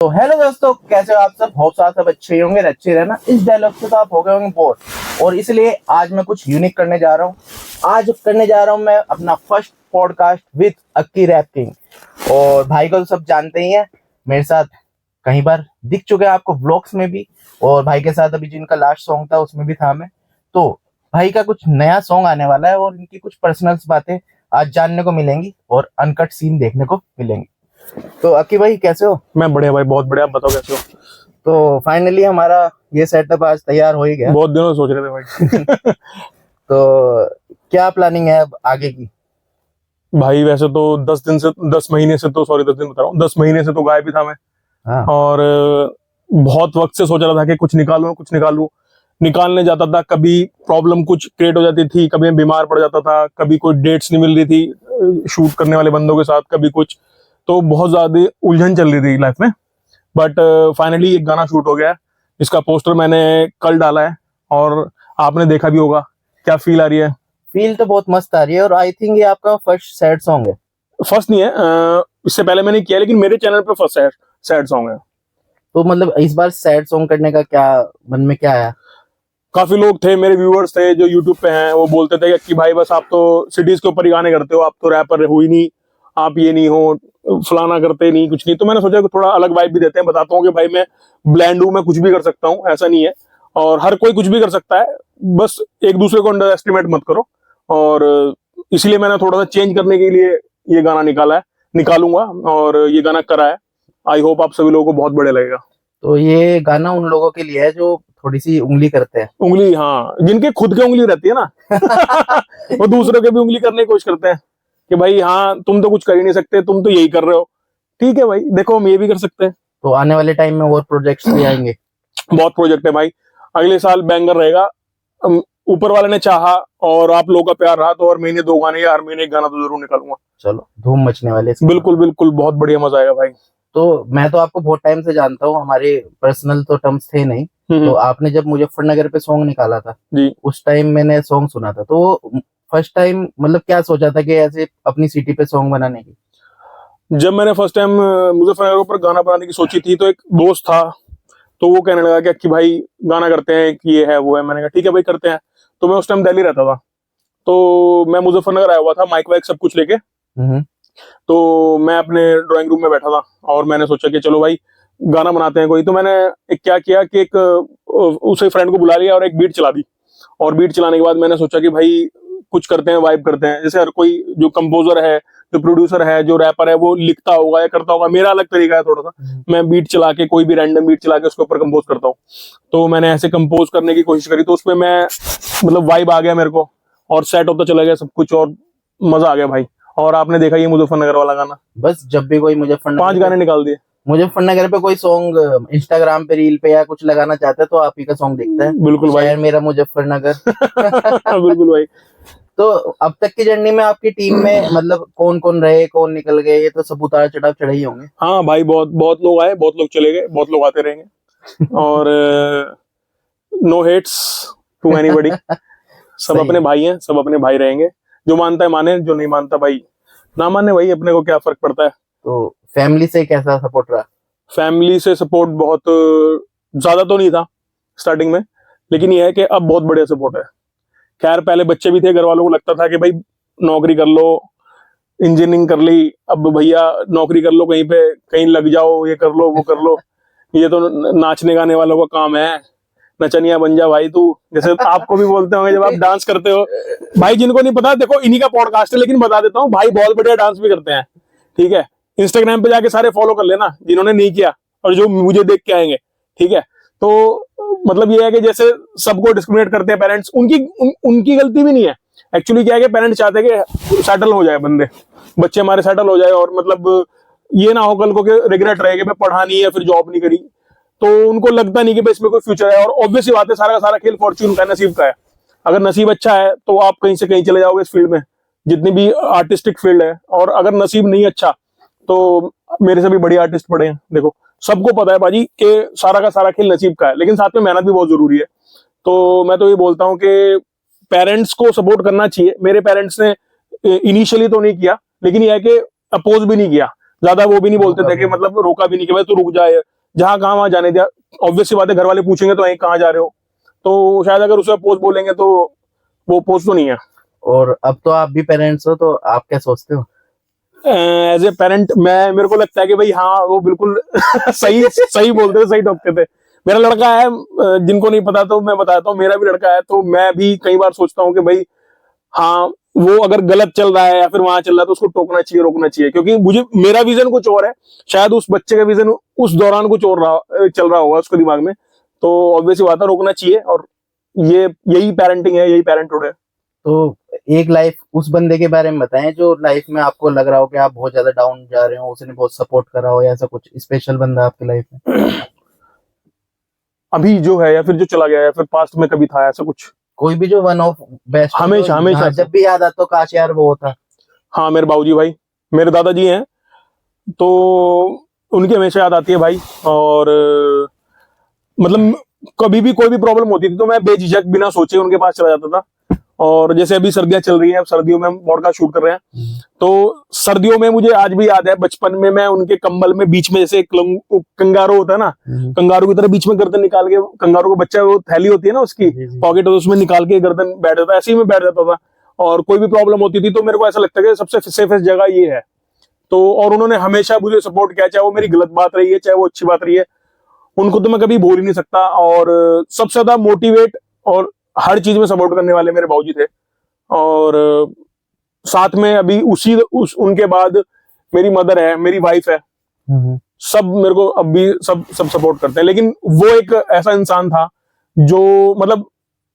तो हेलो दोस्तों, कैसे हो आप सब? होप आप सब अच्छे ही होंगे, अच्छे रहना। इस डायलॉग से तो आप हो गए होंगे बोर, और इसलिए आज मैं कुछ यूनिक करने जा रहा हूँ। आज करने जा रहा हूँ मैं अपना first podcast with Akki rap king. और भाई को तो सब जानते ही हैं, मेरे साथ कई बार दिख चुके हैं आपको व्लॉग्स में भी, और भाई के साथ अभी जिनका लास्ट सॉन्ग था उसमें भी था मैं। तो भाई का कुछ नया सॉन्ग आने वाला है और इनकी कुछ पर्सनल बातें आज जानने को मिलेंगी और अनकट सीन देखने को मिलेंगे। तो अक्की भाई कैसे हो? मैं बढ़िया भाई, बहुत बढ़िया। आप बताओ कैसे हो? तो फाइनली हमारा ये सेटअप आज तैयार हो ही गया। बहुत दिनों से सोच रहे थे भाई। तो क्या प्लानिंग है अब आगे की? भाई वैसे तो 10 महीने से तो, सॉरी 10 दिन बता रहा हूँ, 10 महीने से तो गायब ही था मैं। हाँ। और बहुत वक्त से सोच रहा था कि कुछ निकालूं। निकालने जाता था, कभी प्रॉब्लम कुछ क्रिएट हो जाती थी, कभी मैं बीमार पड़ जाता था, कभी कोई डेट्स नहीं मिल रही थी शूट करने वाले बंदों के साथ, कभी कुछ। तो बहुत ज्यादा उलझन चल रही थी लाइफ में। बट फाइनली एक गाना शूट हो गया है। इसका पोस्टर मैंने कल डाला है और आपने देखा भी होगा। क्या फील आ रही है? फील तो बहुत मस्त आ रही है, और आई थिंक ये आपका फर्स्ट सैड सॉन्ग है। फर्स्ट नहीं है, इससे पहले मैंने किया, लेकिन मेरे चैनल पे फर्स्ट सैड सॉन्ग है। तो मतलब इस बार सैड सॉन्ग करने का क्या मन में क्या आया? काफी लोग थे, मेरे व्यूअर्स थे जो यूट्यूब पे हैं, वो बोलते थे कि भाई बस आप तो सिटीज के ऊपर ही गाने करते हो, आप तो रैपर हो ही नहीं, आप ये नहीं हो, फलाना करते नहीं, कुछ नहीं। तो मैंने सोचा कि थोड़ा अलग वाइब भी देते हैं, बताता हूँ कि भाई मैं ब्लैंड हूँ, मैं कुछ भी कर सकता हूँ, ऐसा नहीं है। और हर कोई कुछ भी कर सकता है, बस एक दूसरे को अंडर एस्टिमेट मत करो। और इसलिए मैंने थोड़ा सा चेंज करने के लिए ये गाना निकालूंगा, और ये गाना करा है। आई होप आप सभी लोगों को बहुत बढ़िया लगेगा। तो ये गाना उन लोगों के लिए है जो थोड़ी सी उंगली करते हैं। उंगली, हाँ, जिनके खुद के उंगली रहती है ना वो दूसरों के भी उंगली करने की कोशिश करते हैं कि भाई हाँ तुम तो कुछ कर ही नहीं सकते, तुम तो यही कर रहे हो। ठीक है भाई, देखो हम ये भी कर सकते हैं। तो आने वाले टाइम में और प्रोजेक्ट्स भी आएंगे? बहुत प्रोजेक्ट है भाई, अगले साल बैंगर रहेगा। ऊपर वाले ने चाहा और आप लोगों का प्यार रहा तो हर महीने 2 गाने या हर महीने 1 गाना तो जरूर निकालूंगा। चलो, धूम मचने वाले है। बिल्कुल बिल्कुल, बहुत बढ़िया, मजा आएगा भाई। तो मैं तो आपको बहुत टाइम से जानता हूँ, हमारे पर्सनल तो टर्म्स थे नहीं। तो आपने जब मुजफ्फरनगर पे सॉन्ग निकाला था जी, उस टाइम मैंने सॉन्ग सुना था। तो फर्स्ट टाइम मतलब क्या सोचा था कि ऐसे अपनी सिटी पे सॉन्ग बनाने की? जब मैंने फर्स्ट टाइम मुजफ्फरनगर के ऊपर गाना बनाने की सोची थी, तो एक दोस्त था, तो वो कहने लगा कि भाई गाना करते हैं, कि ये है वो है। मैंने कहा ठीक है भाई करते हैं। तो मैं उस टाइम दिल्ली रहता था, तो मैं मुजफ्फरनगर आया हुआ था माइक वाइक सब कुछ लेके। तो मैं अपने ड्राइंग रूम में बैठा था और मैंने सोचा कि चलो भाई गाना बनाते हैं कोई। तो मैंने क्या किया कि एक उसे फ्रेंड को बुला लिया और एक बीट चला दी। और बीट चलाने के बाद मैंने सोचा कि भाई कुछ करते हैं, वाइब करते हैं। जैसे हर कोई जो कंपोजर है, जो प्रोड्यूसर है, जो रैपर है, वो लिखता होगा या करता होगा, मेरा अलग तरीका है थोड़ा सा। मैं बीट चला के, कोई भी रैंडम बीट चला के उसके ऊपर कंपोज करता हूँ। तो मैंने ऐसे कंपोज करने की कोशिश करी, तो उसमें मैं मतलब वाइब आ गया मेरे को, और सेट होता चला गया सब कुछ, और मजा आ गया भाई। और आपने देखा ये मुजफ्फरनगर वाला गाना, बस जब भी कोई मुजफ्फरनगर 5 गाने निकाल दिए। मुजफ्फरनगर पे कोई सॉन्ग इंस्टाग्राम पे रील पे या कुछ लगाना चाहता है तो आप ही का सॉन्ग दिखता है। बिल्कुल भाई। शहर मेरा मुजफ्फरनगर। बिल्कुल भाई। तो अब तक की जर्नी में आपकी टीम में मतलब कौन कौन रहे, कौन निकल गए, ये तो सब उतार चढ़ाव चढ़े ही होंगे। हाँ भाई, बहुत बहुत लोग आए, बहुत लोग चले गए, बहुत लोग आते रहेंगे। और नो हेट्स टू एनीबॉडी। सब सही अपने है। भाई हैं, सब अपने भाई रहेंगे। जो मानता है माने, जो नहीं मानता भाई ना माने, भाई अपने को क्या फर्क पड़ता है। तो फैमिली से कैसा सपोर्ट रहा? फैमिली से सपोर्ट बहुत ज्यादा तो नहीं था स्टार्टिंग में, लेकिन ये है कि अब बहुत बढ़िया सपोर्ट है। खैर पहले बच्चे भी थे, घर वालों को लगता था कि भाई नौकरी कर लो, इंजीनियरिंग कर ली, अब भैया नौकरी कर लो, कहीं पे कहीं लग जाओ, ये कर लो वो कर लो, ये तो नाचने गाने वालों का काम है, नचनिया बन जा भाई तू। जैसे आपको भी बोलते होंगे जब आप डांस करते हो। भाई जिनको नहीं पता, देखो इन्हीं का पॉडकास्ट है, लेकिन बता देता हूँ, भाई बहुत बढ़िया डांस भी करते हैं। ठीक है, इंस्टाग्राम पे जाके सारे फॉलो कर लेना जिन्होंने नहीं किया, और जो मुझे देख के आएंगे। ठीक है, तो मतलब ये है कि जैसे सबको डिस्क्रिमिनेट करते हैं पेरेंट्स, उनकी गलती भी नहीं है। एक्चुअली क्या है कि पेरेंट्स चाहते हैं कि सेटल हो जाए बंदे, बच्चे हमारे सेटल हो जाए, और मतलब ये ना हो कल को कि रिग्रेट रहे कि मैं पढ़ा नहीं है फिर जॉब नहीं करी। तो उनको लगता नहीं कि भाई इसमें कोई फ्यूचर है। और ऑब्वियस ही बात है, सारा का सारा खेल फॉर्च्यून का, नसीब का है। अगर नसीब अच्छा है तो आप कहीं से कहीं चले जाओगे इस फील्ड में, जितनी भी आर्टिस्टिक फील्ड है। और अगर नसीब नहीं अच्छा तो मेरे से भी बड़े आर्टिस्ट पड़े हैं, देखो सबको पता है बाजी कि सारा का सारा खेल नसीब का है, लेकिन साथ में मेहनत भी बहुत जरूरी है। तो मैं तो ये बोलता हूँ कि पेरेंट्स को सपोर्ट करना चाहिए। मेरे पेरेंट्स ने इनिशियली तो नहीं किया, लेकिन यह है कि अपोज भी नहीं किया। ज्यादा वो भी नहीं बोलते थे कि मतलब रोका भी नहीं कि भाई तू रुक जाए, जहाँ कहाँ वहां जाने दिया। ऑब्वियस सी बात है, घर वाले पूछेंगे तो कहाँ जा रहे हो, तो शायद अगर उसे पोस्ट बोलेंगे तो वो पोस्ट तो नहीं है। और अब तो आप भी पेरेंट्स हो, तो आप क्या सोचते हो? एज ए पेरेंट मैं, मेरे को लगता है कि भाई हाँ वो बिल्कुल सही सही बोलते थे, सही टोकते थे। मेरा लड़का है, जिनको नहीं पता तो मैं बताता हूँ, मेरा भी लड़का है, तो मैं भी कई बार सोचता हूँ कि भाई हाँ वो अगर गलत चल रहा है या फिर वहां चल रहा है तो उसको टोकना चाहिए, रोकना चाहिए, क्योंकि मुझे मेरा विजन कुछ और है, शायद उस बच्चे का विजन उस दौरान कुछ और चल रहा होगा उसके दिमाग में। तो ऑब्वियसली बात है, रोकना चाहिए। और ये यही पेरेंटिंग है, यही पेरेंटहुड है। तो एक लाइफ उस बंदे के बारे में बताएं जो लाइफ में आपको लग रहा हो कि आप बहुत ज्यादा डाउन जा रहे हो, उसने बहुत सपोर्ट करा हो, या ऐसा कुछ स्पेशल बंदा आपकी लाइफ में? अभी जो है या फिर जो चला गया या फिर पास्ट में कभी था ऐसा कुछ? कोई भी जो वन ऑफ बेस्ट, हमेशा हमेशा से। जब भी याद आता तो काश यार वो होता। हाँ, मेरे बाबूजी भाई, मेरे दादाजी हैं, तो उनकी हमेशा याद आती है भाई। और मतलब कभी भी कोई भी प्रॉब्लम होती थी तो मैं बेझिझक बिना सोचे उनके पास चला जाता था। और जैसे अभी सर्दियां चल रही हैं, अब सर्दियों में हम पॉडकास्ट शूट कर रहे हैं, तो सर्दियों में मुझे आज भी याद है, बचपन में मैं उनके कंबल में बीच में, जैसे एक कंगारू होता है ना, कंगारू की तरह बीच में गर्दन निकाल के, कंगारू को बच्चा वो थैली होती है ना उसकी पॉकेट, उसमें निकाल के गर्दन बैठ जाता, ऐसे ही मैं बैठ जाता था। और कोई भी प्रॉब्लम होती थी तो मेरे को ऐसा लगता है कि सबसे सेफेस्ट जगह ये है। तो और उन्होंने हमेशा मुझे सपोर्ट किया, चाहे वो मेरी गलत बात रही है चाहे वो अच्छी बात रही है, उनको तो मैं कभी भूल ही नहीं सकता। और सबसे ज्यादा मोटिवेट और हर चीज में सपोर्ट करने वाले मेरे बाबूजी थे। और साथ में अभी उनके बाद मेरी मदर है, मेरी वाइफ है, सब मेरे को अब भी सब सपोर्ट करते हैं। लेकिन वो एक ऐसा इंसान था जो, मतलब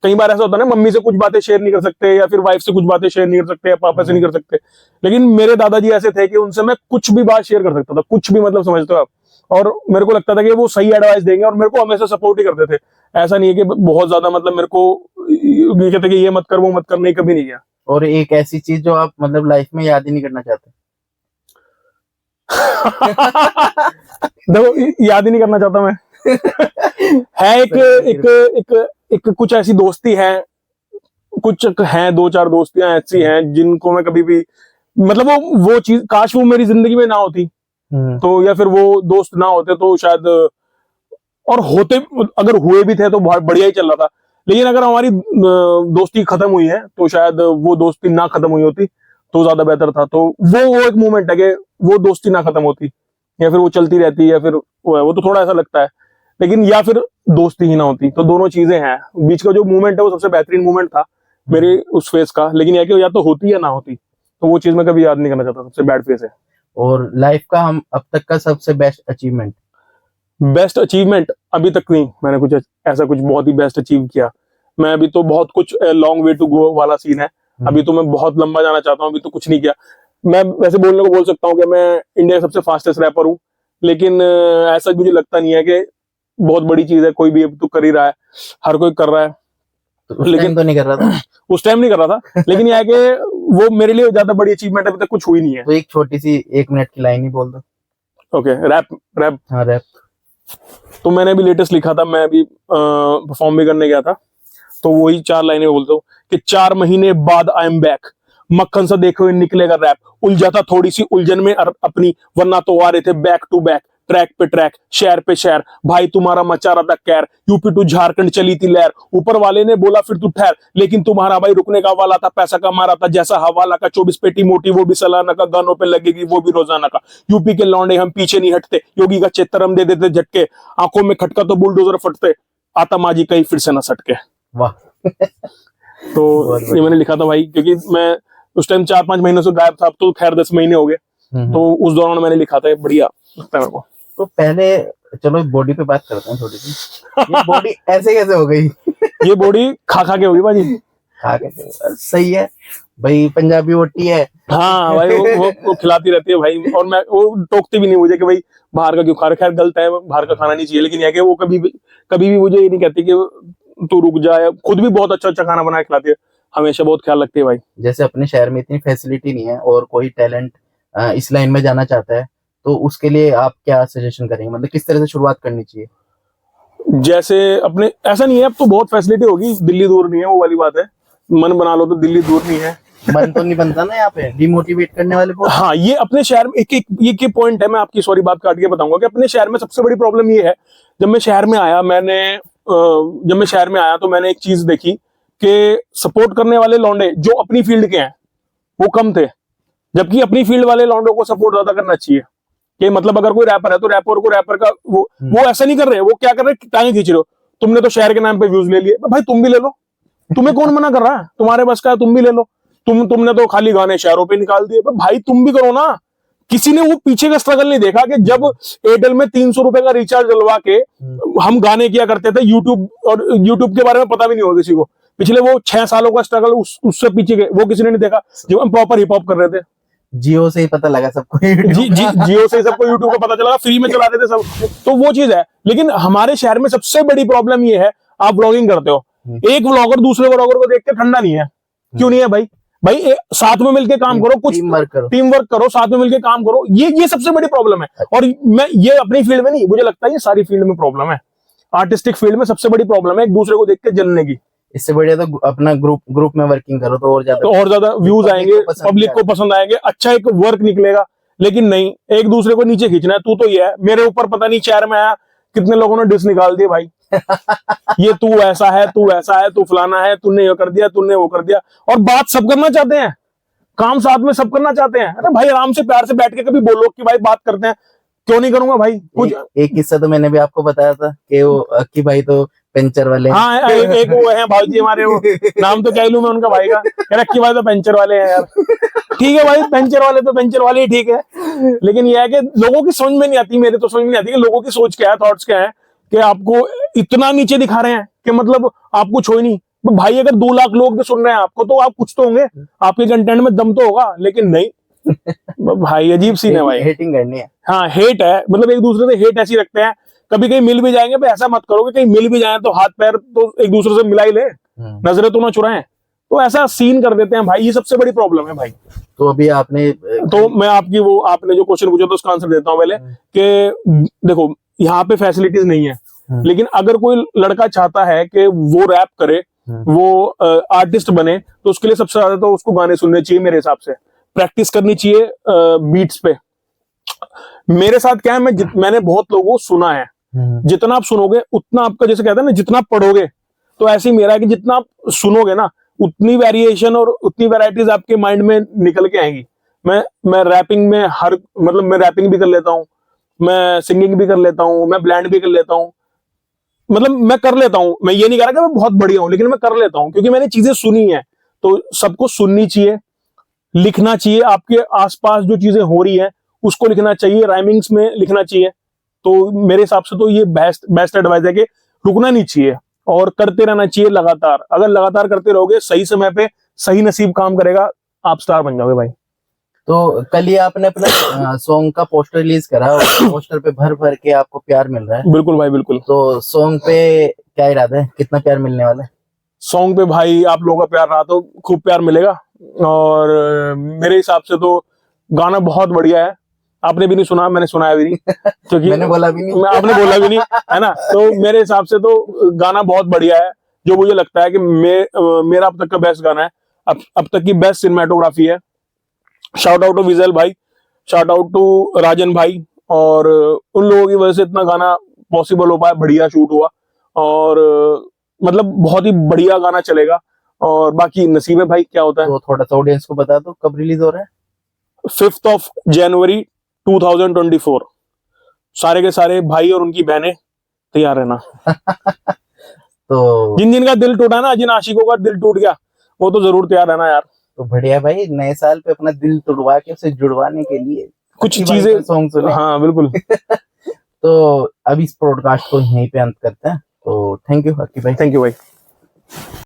कई बार ऐसा होता है ना, मम्मी से कुछ बातें शेयर नहीं कर सकते या फिर वाइफ से कुछ बातें शेयर नहीं कर सकते या पापा से नहीं कर सकते, लेकिन मेरे दादाजी ऐसे थे कि उनसे मैं कुछ भी बात शेयर कर सकता था, कुछ भी, मतलब समझते हो आप। और मेरे को लगता था कि वो सही एडवाइस देंगे और मेरे को हमेशा सपोर्ट ही करते थे। ऐसा नहीं है कि बहुत ज्यादा मतलब मेरे को ये कहते कि ये मत कर वो मत कर, नहीं, कभी नहीं किया। और एक ऐसी चीज जो आप मतलब लाइफ में याद ही नहीं करना चाहते? देखो, याद ही नहीं करना चाहता मैं। है एक कुछ ऐसी दोस्ती है, कुछ हैं, दो चार दोस्तियां ऐसी हैं जिनको मैं कभी भी, मतलब वो चीज काश वो मेरी जिंदगी में ना होती, तो या फिर वो दोस्त ना होते तो शायद, और होते अगर हुए भी थे तो बहुत बढ़िया ही चल रहा था। लेकिन अगर हमारी दोस्ती खत्म हुई है तो शायद वो दोस्ती ना खत्म हुई होती तो ज्यादा बेहतर था। तो वो एक मोमेंट है कि वो दोस्ती ना खत्म होती, या फिर वो चलती रहती, या फिर वो तो थोड़ा ऐसा लगता है, लेकिन या फिर दोस्ती ही ना होती। तो दोनों चीजें हैं। बीच का जो मूवमेंट है वो सबसे बेहतरीन मूवमेंट था मेरे उस फेज का, लेकिन यह कि या तो होती या ना होती, तो वो चीज मैं कभी याद नहीं करना चाहता, सबसे बैड फेज है। और लाइफ का हम अब तक का सबसे बेस्ट अचीवमेंट? बेस्ट अचीवमेंट अभी तक नहीं, मैंने कुछ ऐसा कुछ बहुत ही बेस्ट अचीव किया। मैं अभी तो बहुत कुछ लॉन्ग वे टू गो वाला सीन है, अभी तो मैं बहुत लंबा जाना चाहता हूँ, अभी तो कुछ नहीं किया। मैं वैसे बोलने को बोल सकता हूँ कि मैं इंडिया का सबसे फास्टेस्ट रैपर हूँ, लेकिन ऐसा मुझे लगता नहीं है कि बहुत बड़ी चीज है, कोई भी अब तो कर ही रहा है, हर कोई कर रहा है। तो लेकिन तो नहीं कर रहा था? उस टाइम नहीं कर रहा था, लेकिन यह है कि वो मेरे लिए ज्यादा बड़ी अचीवमेंट अभी तक कुछ हुई नहीं है। तो एक छोटी सी 1 मिनट की लाइन ही बोल दो। Okay, rap. हाँ, रैप। तो मैंने अभी लेटेस्ट लिखा था, मैं अभी परफॉर्म भी करने गया था, तो वही 4 लाइनें बोलता हूँ कि 4 महीने बाद आई एम बैक, मक्खन सा देखो निकलेगा रैप, उलझा था थोड़ी सी उलझन में अपनी, वरना तो आ रहे थे बैक टू बैक, ट्रैक पे ट्रैक, शहर पे शहर, भाई तुम्हारा मचा रहा था कैर, यूपी टू झारखंड चली थी लहर, ऊपर वाले ने बोला फिर तू ठहर, लेकिन तुम्हारा भाई रुकने का वाला था, पैसा कमा रहा था जैसा हवाला का, 24 पेटी मोटी वो भी सालाना का, गानों पे लगेगी वो भी रोजाना का, यूपी के लौंडे हम पीछे नहीं हटते, योगी का चित्तर हम दे देते झटके, आंखों में खटका तो बुलडोजर फटते, आता माजी कहीं फिर से न सटके। वाह। तो ये मैंने लिखा था भाई, क्योंकि मैं उस टाइम 4-5 महीनों से गायब था, अब तो खैर 10 महीने हो गए, तो उस दौरान मैंने लिखा था, बढ़िया लगता है मेरे को। तो पहले चलो बॉडी पे बात करते हैं थोड़ी सी। ये बॉडी ऐसे कैसे हो गई? ये बॉडी खा खा के होगी भाजी। खा के? सही है भाई, पंजाबी रोटी है। हाँ भाई, वो खिलाती रहती है भाई, और मैं, वो टोकती भी नहीं मुझे कि भाई बाहर का क्यों खा रहा, खैर गलत है, बाहर का खाना नहीं चाहिए, लेकिन यह कि वो कभी भी मुझे ये नहीं कहती कि तू रुक जाए, खुद भी बहुत अच्छा खाना बना के खिलाती है, हमेशा बहुत ख्याल रखती है भाई। जैसे अपने शहर में इतनी फैसिलिटी नहीं है और कोई टैलेंट इस लाइन में जाना चाहता है, तो उसके लिए आप क्या सजेशन करेंगे, मतलब किस तरह से शुरुआत करनी चाहिए? जैसे अपने, ऐसा नहीं है, अब तो बहुत फैसिलिटी होगी, दिल्ली दूर नहीं है, वो वाली बात है, मन बना लो तो दिल्ली दूर नहीं है। मन तो नहीं बनता ना यहाँ पे डिमोटिवेट करने वाले को। हाँ, ये अपने शहर में एक पॉइंट है, मैं आपकी सॉरी बात काट के बताऊंगा कि अपने शहर में सबसे बड़ी प्रॉब्लम ये है। जब मैं शहर में आया तो मैंने एक चीज देखी कि सपोर्ट करने वाले लौंडे जो अपनी फील्ड के हैं वो कम थे, जबकि अपनी फील्ड वाले लौंडों को सपोर्ट ज्यादा करना चाहिए। कि मतलब अगर कोई रैपर है तो रैपर का वो ऐसा नहीं कर रहे, वो क्या कर रहे हैं, टांगे खींच रहे हो। तुमने तो शहर के नाम पे व्यूज ले लिए, भाई तुम भी ले लो, तुम्हें कौन मना कर रहा है, तुम्हारे बस का है, तुम भी ले लो। तुमने तो खाली गाने शहरों पे निकाल दिए, भाई तुम भी करो ना। किसी ने वो पीछे का स्ट्रगल नहीं देखा कि जब एयरटेल में 300 रुपए का रिचार्ज डलवा के हम गाने किया करते थे यूट्यूब के बारे में पता भी नहीं होगा किसी को। पिछले वो 6 सालों का स्ट्रगल उससे पीछे के वो किसी ने नहीं देखा, जब हम प्रॉपर हिप हॉप कर रहे थे। जियो से ही पता लगा सबको। जियो से सबको यूट्यूब का पता चला, फ्री में चला देते सब, तो वो चीज है। लेकिन हमारे शहर में सबसे बड़ी प्रॉब्लम ये है, आप ब्लॉगिंग करते हो, एक व्लॉगर दूसरे व्लॉगर को देख के ठंडा नहीं है। क्यों नहीं है भाई? साथ में मिलके काम करो, कुछ टीम वर्क करो, साथ में मिलके काम करो। ये सबसे बड़ी प्रॉब्लम है। और मैं ये अपनी फील्ड में नहीं, मुझे लगता है ये सारी फील्ड में प्रॉब्लम है। आर्टिस्टिक फील्ड में सबसे बड़ी प्रॉब्लम है एक दूसरे को देख के जलने की। इससे बढ़िया तो अपना ग्रुप में वर्किंग करो तो और ज्यादा व्यूज आएंगे, पब्लिक को पसंद आएंगे, अच्छा एक वर्क निकलेगा। लेकिन नहीं, एक दूसरे को नीचे खींचना है। तू तो ये है, मेरे ऊपर पता नहीं शहर में आया कितने लोगों ने डिस निकाल दिए भाई। ये तू ऐसा है, तू फलाना है, तूने ये कर दिया, तूने वो कर दिया। और बात सब करना चाहते हैं, काम साथ में सब करना चाहते हैं। अरे भाई आराम से प्यार से बैठ के कभी बोलो कि भाई बात करते हैं, क्यों नहीं करूंगा भाई। कुछ एक किस्सा तो मैंने भी आपको बताया था कि वो अक्की भाई तो पेंचर वाले। हाँ, एक वो है भाई हमारे, वो नाम तो क्या लूं मैं उनका भाई का, अक्की भाई तो पेंचर वाले हैं यार। ठीक है भाई, पेंचर वाले ही ठीक है। लेकिन ये है कि लोगों की समझ में नहीं आती, मेरे तो समझ में नहीं आती कि लोगों की सोच क्या है, थॉट्स क्या है, कि आपको इतना नीचे दिखा रहे हैं कि मतलब आप कुछ हो ही नहीं। भाई अगर 2 लाख लोग भी सुन रहे हैं आपको, तो आप कुछ तो होंगे, आपके कंटेंट में दम तो होगा। लेकिन नहीं भाई, अजीब सीन है भाई, हेटिंग करनी है। हाँ, हेट है, मतलब एक दूसरे से हेट ऐसी रखते हैं। कभी कहीं मिल भी जाएंगे, भाई ऐसा मत करो कि कहीं मिल भी जाए तो हाथ पैर तो एक दूसरे से मिला ही ले, नजरें तो ना चुराएं। तो ऐसा सीन कर देते हैं भाई, ये सबसे बड़ी प्रॉब्लम है भाई। तो अभी आपने तो मैं आपने जो क्वेश्चन पूछा तो उसका आंसर देता हूँ पहले कि देखो यहाँ पे फैसिलिटीज नहीं है, लेकिन अगर कोई लड़का चाहता है कि वो रैप करे, वो आर्टिस्ट बने, तो उसके लिए सबसे ज्यादा तो उसको गाने सुनने चाहिए मेरे हिसाब से, प्रैक्टिस करनी चाहिए बीट्स पे। मेरे साथ क्या है, मैंने बहुत लोगों को सुना है, जितना आप सुनोगे उतना आपका, जैसे कहते हैं ना, जितना आप पढ़ोगे, तो ऐसे ही मेरा है कि जितना आप सुनोगे ना उतनी वेरिएशन और उतनी वैरायटीज आपके माइंड में निकल के आएंगी। मैं रैपिंग में मतलब मैं रैपिंग भी कर लेता हूँ, मैं सिंगिंग भी कर लेता हूँ, मैं ब्लैंड भी कर लेता हूँ, मतलब मैं कर लेता हूँ। मैं ये नहीं कह रहा कि मैं बहुत बढ़िया हूँ, लेकिन मैं कर लेता हूँ क्योंकि मैंने चीजें सुनी है। तो सबको सुननी चाहिए, लिखना चाहिए, आपके आसपास जो चीजें हो रही है उसको लिखना चाहिए, राइमिंग्स में लिखना चाहिए। तो मेरे हिसाब से तो ये बेस्ट एडवाइस है कि रुकना नहीं चाहिए और करते रहना चाहिए लगातार। अगर लगातार करते रहोगे, सही समय पे सही नसीब काम करेगा, आप स्टार बन जाओगे भाई। तो कल ही आपने अपना सॉन्ग का पोस्टर रिलीज करा, पोस्टर पे भर भर के आपको प्यार मिल रहा है। बिल्कुल भाई, बिल्कुल। तो सॉन्ग पे क्या इरादा है, कितना प्यार मिलने वाला है? सॉन्ग पे भाई आप लोगों का प्यार रहा तो खूब प्यार मिलेगा। और मेरे हिसाब से तो गाना बहुत बढ़िया है। आपने भी नहीं सुना, मैंने सुनाया भी नहीं क्योंकि मैंने बोला भी नहीं, आपने बोला भी नहीं, है ना। तो मेरे हिसाब से तो गाना बहुत बढ़िया है, जो मुझे लगता है कि मेरा अब तक का बेस्ट गाना है, अब तक की बेस्ट सिनेमेटोग्राफी है। शाउट आउट टू विजल भाई, शाउट आउट टू राजन भाई, और उन लोगों की वजह से इतना गाना पॉसिबल हो पाया, बढ़िया शूट हुआ, और मतलब बहुत ही बढ़िया गाना चलेगा। और बाकी नसीब है भाई, क्या होता है। तो थोड़ा सा ऑडियंस को बता दो कब रिलीज हो रहा है? 5 जनवरी 2024। सारे के सारे भाई और उनकी बहनें तैयार रहना। तो जिन का दिल टूटा ना, जिन आशिकों का दिल टूट गया, वो तो जरूर तैयार रहना यार। तो बढ़िया भाई, नए साल पे अपना दिल तोड़वा के उसे जुड़वाने के लिए कुछ चीजें, सॉन्ग सुने। हाँ बिल्कुल। तो अब इस पॉडकास्ट को यहीं पे अंत करते हैं। तो थैंक यू अक्की भाई। थैंक यू भाई।